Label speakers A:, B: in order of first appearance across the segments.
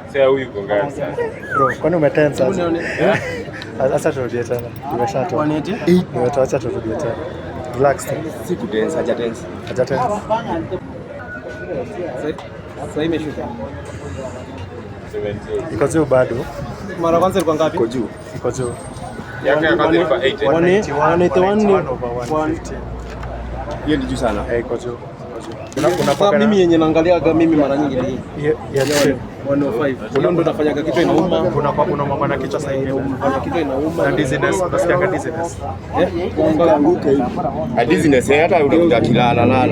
A: Sasa huyu uko gani sasa?
B: Bro, kwani umetensa sasa? Acha turudie tena. Tumeshatoa. Acha turudie tena. Relax.
A: Siku dance, haja dance.
B: Haja tensa.
C: Sasa imeshuka.
A: 70.
B: Iko juu bado.
C: Mara kwanza ilikuwa ngapi?
A: Iko juu.
B: Iko juu.
A: Yake ya kwanza ilikuwa 80.
C: 181
B: over 115.
A: Hiyo ni juu sana.
B: Iko juu.
C: Unapaka mimi yenye naangaliaga mimi mara nyingi ni
B: ya
C: 105. Hiyo ndo nafanyaga kichwa inauma.
B: Kuna mama na kichwa sasa hivi.
C: Kichwa inauma.
B: Na dizziness, unasikia dizziness.
C: Kuanguka hivi.
A: Dizziness hata unakuja kilala.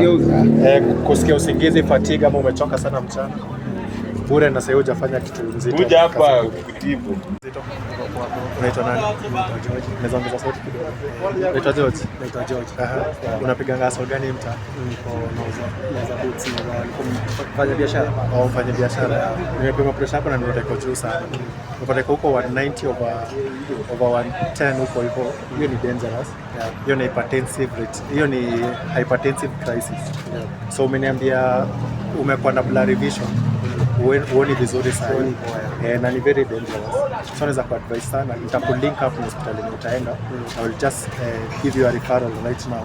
B: Kusikia usingizi, fatigue ama umechoka sana mchana. Bure na sasa hujafanya kitu nzito.
A: Kuja hapa kutibu.
B: Unaitwa nani? George. Unaweza ongeza sauti kidogo? Unaitwa George.
C: Naitwa George.
B: Unapiga ngaso gani mtaa?
C: Niko nauza boots na kufanya biashara.
B: Au mfanya biashara. Nimepima pressure yako na nimeona iko juu sana. Unapata huko 190 over 110 huko hivyo. Hiyo ni dangerous. Hiyo ni hypertensive rate. Hiyo ni hypertensive crisis. So umeniambia umekuwa na blurry vision. Uoni vizuri sana na ni very dangerous. So naweza kuadvise sana, nitakulink up na hospitali utaenda. I will just give you a referral right now.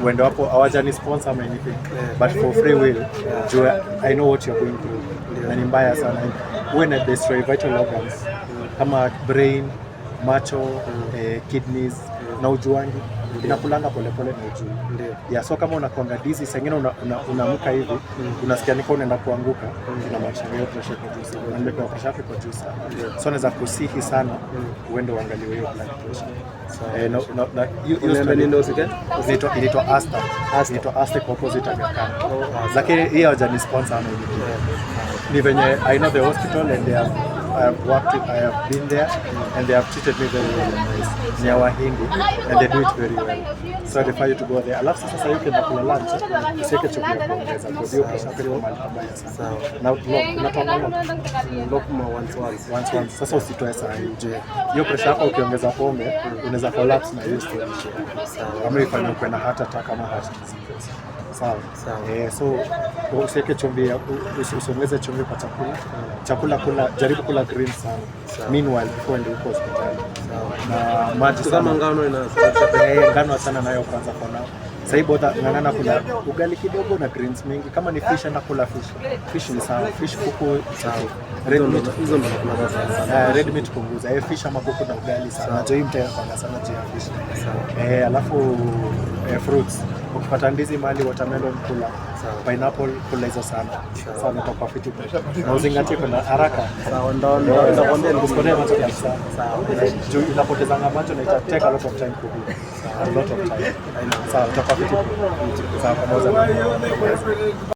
B: Uende hapo, hawajani sponsor or anything, but for free will. I know what you're going through. Na ni mbaya sana. Uwe na destroy vital organs kama brain, macho, kidneys na ujuangi. Inakulanga polepole na ujui. Yeah, so kama unakuanga dizzy, sengine unaamka hivi, unasikia niko unaenda kuanguka, inamaanisha hiyo pressure iko juu sana. Na ndio pressure iko juu sana. So naweza kusihi sana uende uangaliwe hiyo blood pressure. Hiyo inaitwa Asta. Inaitwa Asta kwa opposite Aga Khan. Lakini hii hawajani sponsor ama hivi. Ni venye I know the hospital and they have I have been there and they have treated me very well. Ni Wahindi and they do it very well. So I refer you to go there. Alafu sasa hiyo kenda kula lunch, usiweke chakula kuongeza kwa hiyo pressure yako mahali pabaya sana. Na unatoka
C: Lokuma once.
B: Sasa usitoe saa hiyo. Hiyo pressure yako ukiongeza pombe, unaweza collapse na hiyo stage. Kama ifanye uko na heart attack ama heart disease. Sawa. So usiweke chumvi, usiongeze chumvi kwa chakula. Jaribu kula green sana. Meanwhile before ndio uko hospitali. Na maji
C: kama
B: ngano sana nayo kwanza kwa nao. Sasa hivi ngangana kula ugali kidogo na greens mingi. Kama ni fish na kula fish. Fish ni sawa. Fish kuku sawa. Red meat hizo ndo nakula sana. Red meat punguza. Fish ama kuku na ugali sana. Joy mtayafanya sana juu ya fish. Sawa. Alafu fruits. Ukipata ndizi mali, watermelon kula. Pineapple kula hizo sana. Sawa, nitakuwa fiti. Na uzingatie kuna haraka.
C: Sawa, ndo nakwambia
B: usiponee macho kabisa. Sawa. Juu inapoteza macho na ita take a lot of time kuku. A lot of time. Sawa, nitakuwa fiti. Sawa, pamoja na